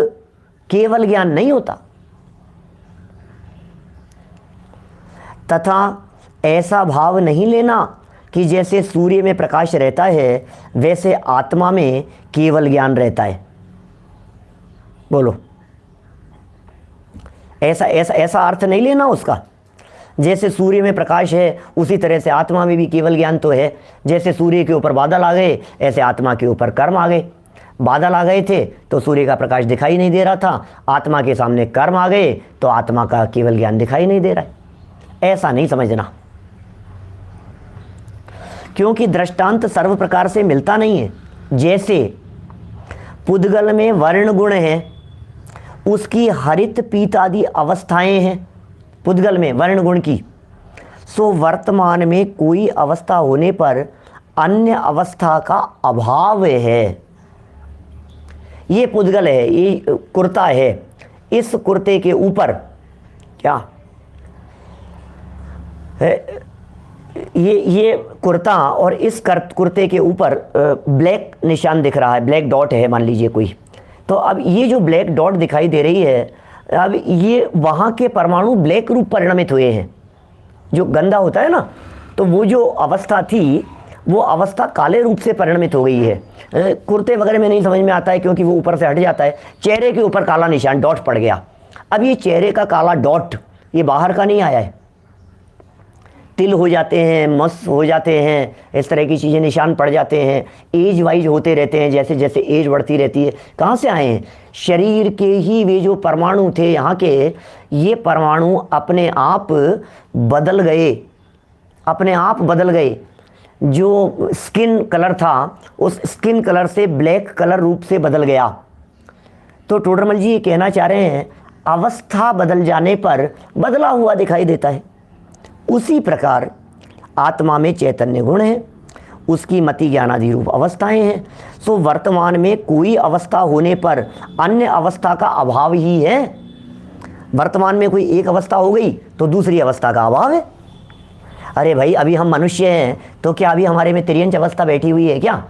केवल ज्ञान नहीं होता। तथा ऐसा भाव नहीं लेना कि जैसे सूर्य में प्रकाश रहता है वैसे आत्मा में केवल ज्ञान रहता है। बोलो, ऐसा ऐसा ऐसा अर्थ नहीं लेना उसका। जैसे सूर्य में प्रकाश है उसी तरह से आत्मा में भी केवल ज्ञान तो है। जैसे सूर्य के ऊपर बादल आ गए ऐसे आत्मा के ऊपर कर्म आ गए। बादल आ गए थे तो सूर्य का प्रकाश दिखाई नहीं दे रहा था, आत्मा के सामने कर्म आ गए तो आत्मा का केवल ज्ञान दिखाई नहीं दे रहा है। ऐसा नहीं समझना, क्योंकि दृष्टांत सर्व प्रकार से मिलता नहीं है। जैसे पुद्गल में वर्ण गुण है, उसकी हरित पीत आदि अवस्थाएं हैं पुद्गल में वर्ण गुण की, सो वर्तमान में कोई अवस्था होने पर अन्य अवस्था का अभाव है। ये पुद्गल है, ये कुर्ता है, इस कुर्ते के ऊपर क्या है? ये कुर्ता और इस कुर्ते के ऊपर ब्लैक निशान दिख रहा है, ब्लैक डॉट है मान लीजिए कोई। तो अब ये जो ब्लैक डॉट दिखाई दे रही है, अब ये वहाँ के परमाणु ब्लैक रूप परिणमित हुए हैं। जो गंदा होता है ना, तो वो जो अवस्था थी वो अवस्था काले रूप से परिणमित हो गई है। कुर्ते वगैरह में नहीं समझ में आता है क्योंकि वो ऊपर से हट जाता है। चेहरे के ऊपर काला निशान डॉट पड़ गया। अब ये चेहरे का काला डॉट ये बाहर का नहीं आया है, तिल हो जाते हैं, मस हो जाते हैं, इस तरह की चीज़ें निशान पड़ जाते हैं, एज वाइज होते रहते हैं, जैसे जैसे एज बढ़ती रहती है। कहाँ से आए हैं? शरीर के ही वे जो परमाणु थे यहाँ के, ये परमाणु अपने आप बदल गए, अपने आप बदल गए। जो स्किन कलर था उस स्किन कलर से ब्लैक कलर रूप से बदल गया। तो टोडरमल जी ये कहना चाह रहे हैं अवस्था बदल जाने पर बदला हुआ दिखाई देता है। उसी प्रकार आत्मा में चैतन्य गुण है, उसकी मति ज्ञानादि रूप अवस्थाएं हैं। सो वर्तमान में कोई अवस्था होने पर अन्य अवस्था का अभाव ही है। वर्तमान में कोई एक अवस्था हो गई तो दूसरी अवस्था का अभाव है। अरे भाई अभी हम मनुष्य हैं तो क्या अभी हमारे में तिर्यंच अवस्था बैठी हुई है क्या?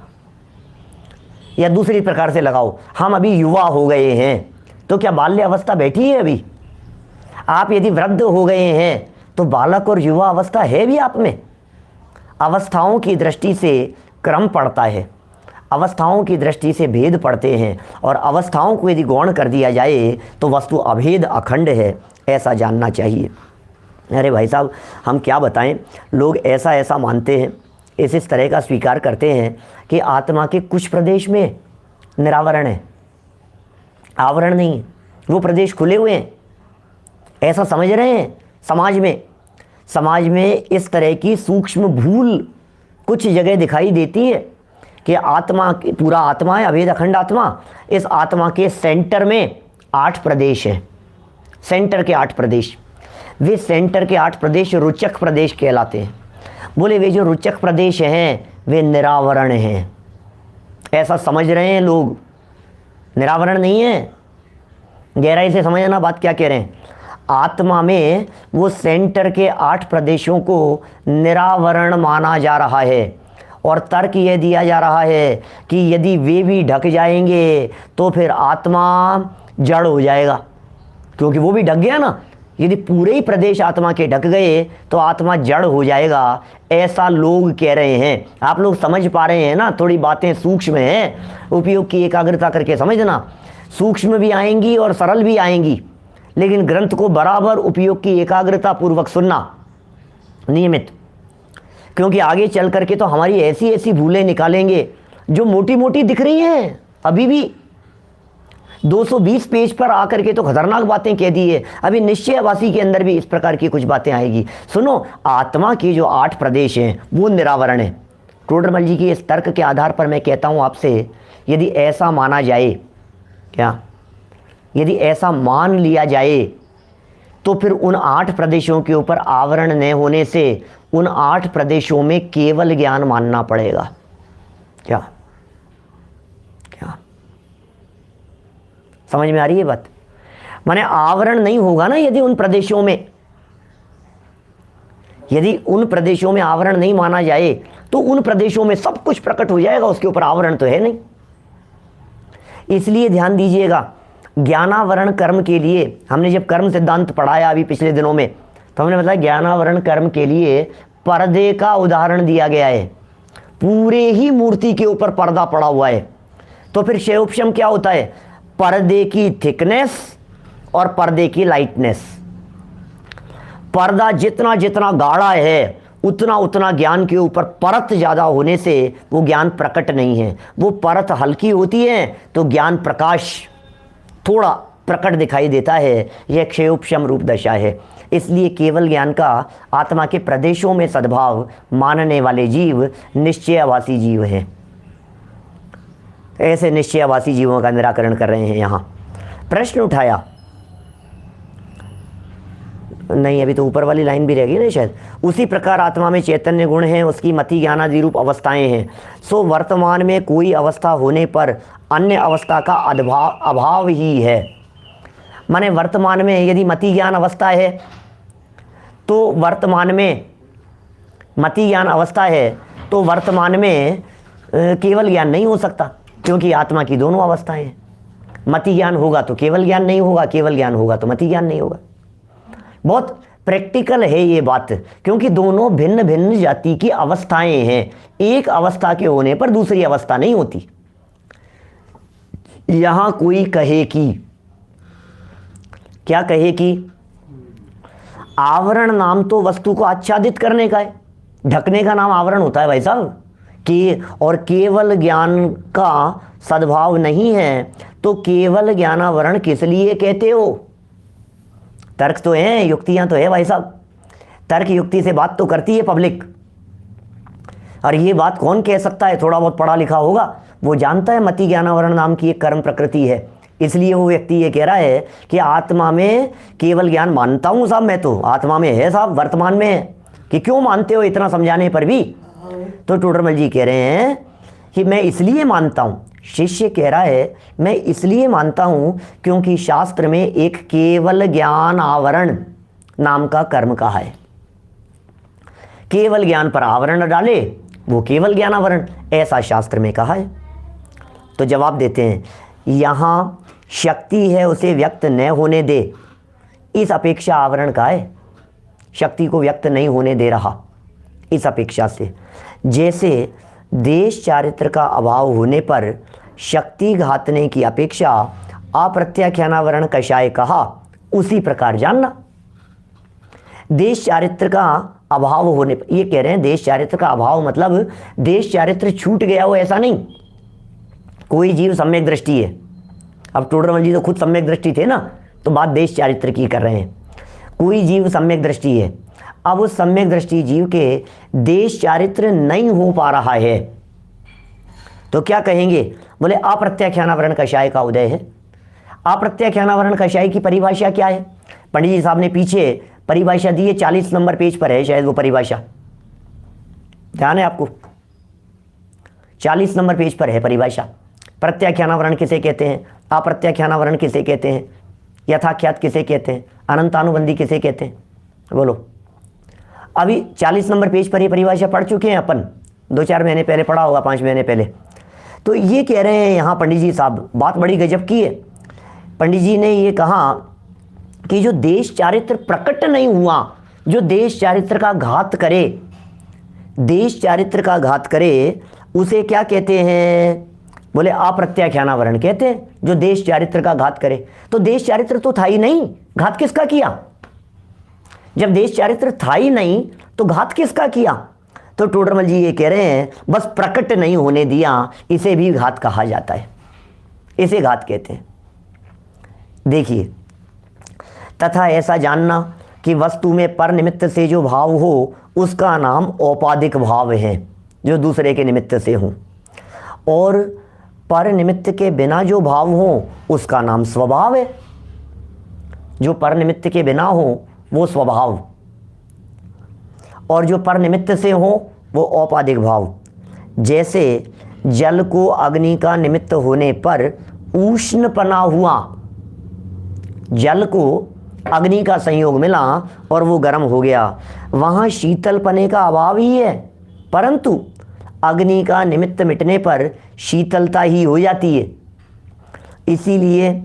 या दूसरी प्रकार से लगाओ, हम अभी युवा हो गए हैं तो क्या बाल्य अवस्था बैठी है अभी? आप यदि वृद्ध हो गए हैं तो बालक और युवा अवस्था है भी आप में। अवस्थाओं की दृष्टि से क्रम पड़ता है, अवस्थाओं की दृष्टि से भेद पड़ते हैं, और अवस्थाओं को यदि गौण कर दिया जाए तो वस्तु अभेद अखंड है, ऐसा जानना चाहिए। अरे भाई साहब हम क्या बताएं, लोग ऐसा ऐसा मानते हैं, इस तरह का स्वीकार करते हैं कि आत्मा के कुछ प्रदेश में निरावरण है, आवरण नहीं है, वो प्रदेश खुले हुए हैं। ऐसा समझ रहे हैं? समाज में इस तरह की सूक्ष्म भूल कुछ जगह दिखाई देती है कि आत्मा, पूरा आत्मा है, अभेद अखंड आत्मा। इस आत्मा के सेंटर में 8 प्रदेश हैं, सेंटर के 8 प्रदेश। वे सेंटर के 8 प्रदेश रुचक प्रदेश कहलाते हैं। बोले वे जो रुचक प्रदेश हैं वे निरावरण हैं। ऐसा समझ रहे हैं लोग, निरावरण नहीं है। गहराई से समझना बात क्या कह रहे हैं। आत्मा में वो सेंटर के 8 प्रदेशों को निरावरण माना जा रहा है और तर्क यह दिया जा रहा है कि यदि वे भी ढक जाएंगे तो फिर आत्मा जड़ हो जाएगा, क्योंकि वो भी ढक गया ना। यदि पूरे ही प्रदेश आत्मा के ढक गए तो आत्मा जड़ हो जाएगा, ऐसा लोग कह रहे हैं। आप लोग समझ पा रहे हैं ना? थोड़ी बातें सूक्ष्म हैं, उपयोग की एकाग्रता करके समझना। सूक्ष्म भी आएंगी और सरल भी आएंगी, लेकिन ग्रंथ को बराबर उपयोग की एकाग्रता पूर्वक सुनना नियमित, क्योंकि आगे चल करके तो हमारी ऐसी ऐसी भूलें निकालेंगे जो मोटी मोटी दिख रही हैं। अभी भी 220 पेज पर आकर के तो खतरनाक बातें कह दी है। अभी निश्चयवासी के अंदर भी इस प्रकार की कुछ बातें आएगी। सुनो, आत्मा के जो 8 प्रदेश हैं वो निरावरण है। टोडरमल जी की इस तर्क के आधार पर मैं कहता हूं आपसे, यदि ऐसा माना जाए, क्या यदि ऐसा मान लिया जाए तो फिर उन 8 प्रदेशों के ऊपर आवरण न होने से उन 8 प्रदेशों में केवल ज्ञान मानना पड़ेगा। क्या क्या समझ में आ रही है बात? माने आवरण नहीं होगा ना यदि उन प्रदेशों में, यदि उन प्रदेशों में आवरण नहीं माना जाए तो उन प्रदेशों में सब कुछ प्रकट हो जाएगा, उसके ऊपर आवरण तो है नहीं। इसलिए ध्यान दीजिएगा, ज्ञानावरण कर्म के लिए हमने जब कर्म सिद्धांत पढ़ाया अभी पिछले दिनों में, तो हमने बताया ज्ञानावरण कर्म के लिए पर्दे का उदाहरण दिया गया है। पूरे ही मूर्ति के ऊपर पर्दा पड़ा हुआ है। तो फिर क्षयोपशम क्या होता है? पर्दे की थिकनेस और पर्दे की लाइटनेस। पर्दा जितना जितना गाढ़ा है उतना उतना ज्ञान के ऊपर परत ज़्यादा होने से वो ज्ञान प्रकट नहीं है। वो परत हल्की होती है तो ज्ञान प्रकाश थोड़ा प्रकट दिखाई देता है। यह क्षयोपशम रूप दशा है। इसलिए केवल ज्ञान का आत्मा के प्रदेशों में सद्भाव मानने वाले जीव निश्चयवासी जीव हैं। ऐसे निश्चयवासी जीवों का निराकरण कर रहे हैं। यहाँ प्रश्न उठाया, नहीं अभी तो ऊपर वाली लाइन भी रहेगी ना शायद। उसी प्रकार आत्मा में चैतन्य गुण हैं, उसकी मति ज्ञानादि रूप अवस्थाएं हैं। सो वर्तमान में कोई अवस्था होने पर अन्य अवस्था का अभाव ही है। माने वर्तमान में यदि मति ज्ञान अवस्था है तो वर्तमान में मति ज्ञान अवस्था है तो वर्तमान में केवल ज्ञान नहीं हो सकता, क्योंकि आत्मा की दोनों अवस्थाएं हैं। मति ज्ञान होगा तो केवल ज्ञान नहीं होगा, केवल ज्ञान होगा तो मति ज्ञान नहीं होगा। बहुत प्रैक्टिकल है ये बात, क्योंकि दोनों भिन्न भिन्न जाति की अवस्थाएं हैं। एक अवस्था के होने पर दूसरी अवस्था नहीं होती। यहां कोई कहे कि, क्या कहे कि आवरण नाम तो वस्तु को आच्छादित करने का है, ढकने का नाम आवरण होता है भाई साहब। कि और केवल ज्ञान का सद्भाव नहीं है तो केवल ज्ञानावरण किस लिए कहते हो? तर्क तो है, युक्तियां तो है भाई साहब। तर्क युक्ति से बात तो करती है पब्लिक। और ये बात कौन कह सकता है? थोड़ा बहुत पढ़ा लिखा होगा वो जानता है मति ज्ञानावरण नाम की एक कर्म प्रकृति है। इसलिए वो व्यक्ति ये कह रहा है कि आत्मा में केवल ज्ञान मानता हूं साहब, मैं तो आत्मा में है साहब, वर्तमान में है। कि क्यों मानते हो इतना समझाने पर भी? तो टोडरमल जी कह रहे हैं कि मैं इसलिए मानता हूं। शिष्य कह रहा है मैं इसलिए मानता हूं क्योंकि शास्त्र में एक केवल ज्ञान आवरण नाम का कर्म कहा है। केवल ज्ञान पर आवरण डाले वो केवल ज्ञान आवरण, ऐसा शास्त्र में कहा है। तो जवाब देते हैं, यहां शक्ति है उसे व्यक्त न होने दे, इस अपेक्षा आवरण का है। शक्ति को व्यक्त नहीं होने दे रहा इस अपेक्षा से। जैसे देश चारित्र का अभाव होने पर शक्ति घातने की अपेक्षा अप्रत्याख्यानावरण कषाय कहा, उसी प्रकार जानना। देश चारित्र का अभाव होने पर, ये कह रहे हैं देश चारित्र का अभाव मतलब देश चारित्र छूट गया हो ऐसा नहीं। कोई जीव सम्यक दृष्टि है, अब टोडरमल जी तो खुद सम्यक दृष्टि थे ना, तो बात देश चारित्र की कर रहे हैं। कोई जीव सम्यक दृष्टि है, अब उस सम्यक दृष्टि जीव के देश चारित्र नहीं हो पा रहा है तो क्या कहेंगे? बोले अप्रत्याख्यानावरण कषाय का उदय है। अप्रत्याख्यानावरण कषाय की परिभाषा क्या है? पंडित जी साहब ने पीछे परिभाषा दी है, 40 नंबर पेज पर है शायद वो परिभाषा, ध्यान है आपको? 40 नंबर पेज पर है परिभाषा। प्रत्याख्यानावरण किसे कहते हैं, अप्रत्याख्यानावरण किसे कहते हैं, यथाख्यात किसे कहते हैं, अनंतानुबंधी किसे कहते हैं? बोलो। अभी 40 नंबर पेज पर ये परिभाषा पढ़ चुके हैं अपन, 2-4 महीने पहले पढ़ा होगा, 5 महीने पहले। तो ये कह रहे हैं यहाँ पंडित जी साहब, बात बड़ी गजब की है। पंडित जी ने ये कहा कि जो देश चारित्र प्रकट नहीं हुआ, जो देश चारित्र का घात करे, देश चारित्र का घात करे, उसे क्या कहते हैं? बोले अप्रत्याख्यानावरण कहते हैं, जो देश चारित्र का घात करे। तो देश चारित्र तो था ही नहीं, घात किसका किया? जब देश चारित्र था ही नहीं तो घात किसका किया? तो टोडरमल जी ये कह रहे हैं बस प्रकट नहीं होने दिया, इसे भी घात कहा जाता है, इसे घात कहते हैं। देखिए, तथा ऐसा जानना कि वस्तु में पर निमित्त से जो भाव हो उसका नाम औपाधिक भाव है, जो दूसरे के निमित्त से हो, और पर निमित्त के बिना जो भाव हो उसका नाम स्वभाव है। जो पर निमित्त के बिना हो वो स्वभाव, और जो पर निमित्त से हो वो औपाधिक भाव। जैसे जल को अग्नि का निमित्त होने पर उष्णपना हुआ, जल को अग्नि का संयोग मिला और वो गर्म हो गया, वहाँ शीतलपने का अभाव ही है, परंतु अग्नि का निमित्त मिटने पर शीतलता ही हो जाती है। इसीलिए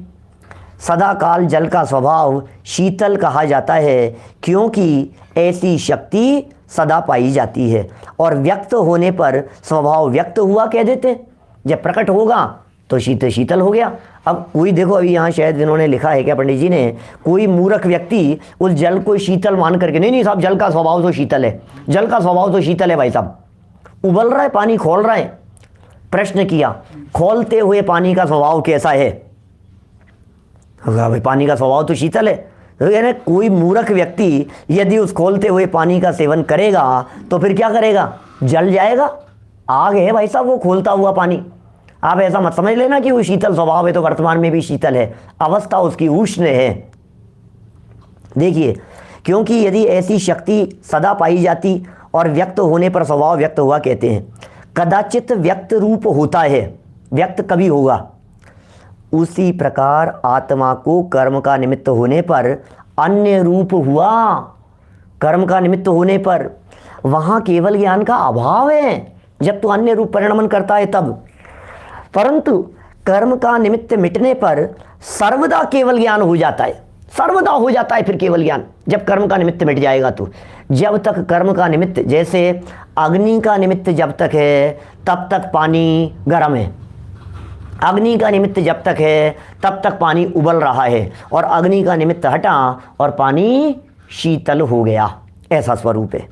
सदा काल जल का स्वभाव शीतल कहा जाता है, क्योंकि ऐसी शक्ति सदा पाई जाती है। और व्यक्त होने पर स्वभाव व्यक्त हुआ कह देते, जब प्रकट होगा तो शीतल शीतल हो गया। अब कोई देखो, अभी यहाँ शायद इन्होंने लिखा है क्या पंडित जी ने, कोई मूर्ख व्यक्ति उस जल को शीतल मान करके, नहीं साहब जल का स्वभाव तो शीतल है, जल का स्वभाव तो शीतल है भाई साहब, उबल रहा है पानी, खोल रहा है। प्रश्न किया, खोलते हुए पानी का स्वभाव कैसा है? भाई पानी का स्वभाव तो शीतल है। तो यानी कोई मूर्ख व्यक्ति यदि उस खोलते हुए पानी का सेवन करेगा तो फिर क्या करेगा? जल जाएगा। आग है भाई साहब वो खोलता हुआ पानी। आप ऐसा मत समझ लेना कि वो शीतल स्वभाव है तो वर्तमान में भी शीतल है, अवस्था उसकी उष्ण है। देखिए, क्योंकि यदि ऐसी शक्ति सदा पाई जाती और व्यक्त होने पर स्वभाव व्यक्त हुआ कहते हैं। कदाचित व्यक्त रूप होता है, व्यक्त कभी होगा। उसी प्रकार आत्मा को कर्म का निमित्त होने पर अन्य रूप हुआ, कर्म का निमित्त होने पर वहाँ केवल ज्ञान का अभाव है, जब तो अन्य रूप परिणमन करता है तब। परंतु कर्म का निमित्त मिटने पर सर्वदा केवल ज्ञान हो जाता है, सर्वदा हो जाता है फिर केवल ज्ञान, जब कर्म का निमित्त मिट जाएगा तो। जब तक कर्म का निमित्त, जैसे अग्नि का निमित्त जब तक है तब तक पानी गर्म है, अग्नि का निमित्त जब तक है तब तक पानी उबल रहा है, और अग्नि का निमित्त हटा और पानी शीतल हो गया, ऐसा स्वरूप है।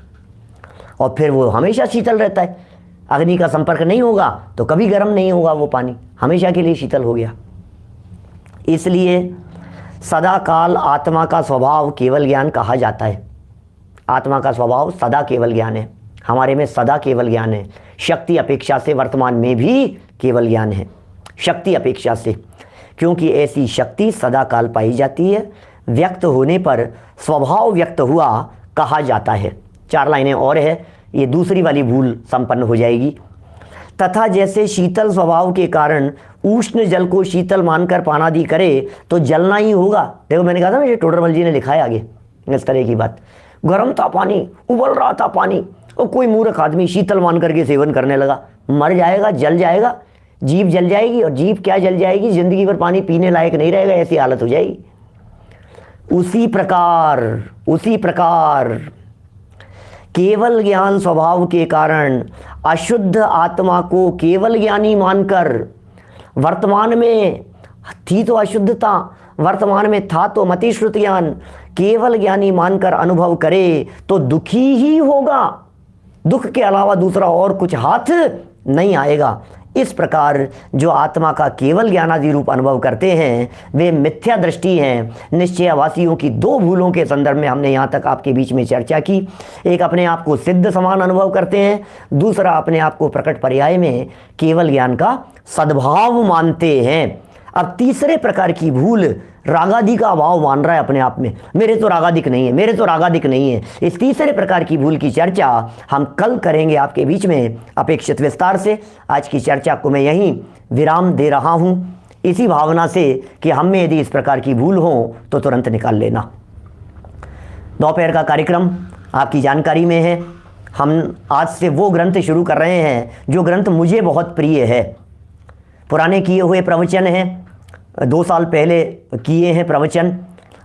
और फिर वो हमेशा शीतल रहता है, अग्नि का संपर्क नहीं होगा तो कभी गर्म नहीं होगा, वो पानी हमेशा के लिए शीतल हो गया। इसलिए सदा काल आत्मा का स्वभाव केवल ज्ञान कहा जाता है। आत्मा का स्वभाव सदा केवल ज्ञान है, हमारे में सदा केवल ज्ञान है। शक्ति अपेक्षा से वर्तमान में भी केवल ज्ञान है, शक्ति अपेक्षा से, क्योंकि ऐसी शक्ति सदा काल पाई जाती है। व्यक्त होने पर स्वभाव व्यक्त हुआ कहा जाता है। 4 लाइनें और है, ये दूसरी वाली भूल संपन्न हो जाएगी। तथा जैसे शीतल स्वभाव के कारण उष्ण जल को शीतल मानकर पानादि करे तो जलना ही होगा। देखो मैंने कहा था ना, ये टोडरमल जी ने लिखा है आगे इस तरह की बात। गर्म था पानी, उबल रहा था पानी, और कोई मूर्ख आदमी शीतल मान करके सेवन करने लगा, मर जाएगा, जल जाएगा, जीभ जल जाएगी। और जीभ क्या जल जाएगी? जिंदगी भर पानी पीने लायक नहीं रहेगा, ऐसी हालत हो जाएगी। उसी प्रकार केवल ज्ञान स्वभाव के कारण अशुद्ध आत्मा को केवल ज्ञानी मानकर, वर्तमान में थी तो अशुद्धता, वर्तमान में था तो मति श्रुत ज्ञान, केवल ज्ञानी मानकर अनुभव करे तो दुखी ही होगा, दुख के अलावा दूसरा और कुछ हाथ नहीं आएगा। इस प्रकार जो आत्मा का केवल ज्ञानादि रूप अनुभव करते हैं वे मिथ्या दृष्टि हैं। निश्चयावासियों की दो भूलों के संदर्भ में हमने यहाँ तक आपके बीच में चर्चा की। एक अपने आप को सिद्ध समान अनुभव करते हैं, दूसरा अपने आप को प्रकट पर्याय में केवल ज्ञान का सद्भाव मानते हैं। अब तीसरे प्रकार की भूल रागादि का अभाव मान रहा है अपने आप में, मेरे तो रागादिक नहीं है, मेरे तो रागादिक नहीं है। इस तीसरे प्रकार की भूल की चर्चा हम कल करेंगे आपके बीच में अपेक्षित विस्तार से। आज की चर्चा को मैं यहीं विराम दे रहा हूँ, इसी भावना से कि हम में यदि इस प्रकार की भूल हो तो तुरंत निकाल लेना। दोपहर का कार्यक्रम आपकी जानकारी में है। हम आज से वो ग्रंथ शुरू कर रहे हैं जो ग्रंथ मुझे बहुत प्रिय है। पुराने किए हुए प्रवचन हैं, 2 साल पहले किए हैं प्रवचन,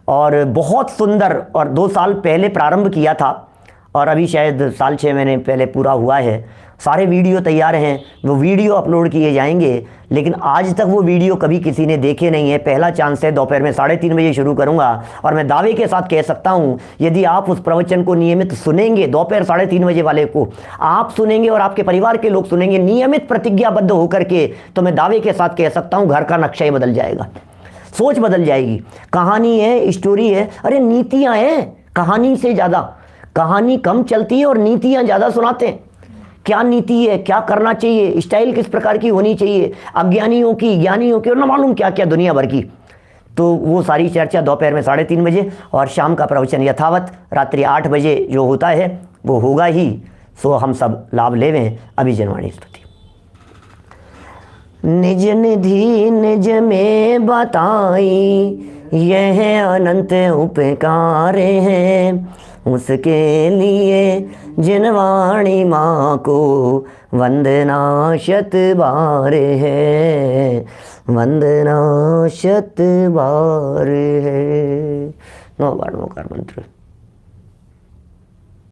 और बहुत सुंदर, और 2 साल पहले प्रारंभ किया था और अभी शायद 6 महीने पहले पूरा हुआ है। सारे वीडियो तैयार हैं, वो वीडियो अपलोड किए जाएंगे, लेकिन आज तक वो वीडियो कभी किसी ने देखे नहीं है। पहला चांस है, दोपहर में 3:30 बजे शुरू करूंगा और मैं दावे के साथ कह सकता हूं यदि आप उस प्रवचन को नियमित सुनेंगे, दोपहर 3:30 बजे वाले को आप सुनेंगे और आपके परिवार के लोग सुनेंगे नियमित प्रतिज्ञाबद्ध होकर के, तो मैं दावे के साथ कह सकता हूं घर का नक्शा ही बदल जाएगा, सोच बदल जाएगी। कहानी है, स्टोरी है, अरे नीतियां हैं, कहानी से ज़्यादा कहानी कम चलती है और नीतियां ज़्यादा सुनाते हैं। क्या नीति है, क्या करना चाहिए, स्टाइल किस प्रकार की होनी चाहिए, अज्ञानियों की, ज्ञानियों की, और न मालूम क्या क्या दुनिया भर की। तो वो सारी चर्चा दोपहर में 3:30 बजे, और शाम का प्रवचन यथावत रात्रि 8 बजे जो होता है वो होगा ही। सो हम सब लाभ लेवें। अभिजनवाणी स्तुति। निज निधि निज में बताई यह अनंत उपकार है, उसके लिए जिनवाणी माँ को वंदना शत बार है, वंदना शत बार है। 9 बार नौकार मंत्र।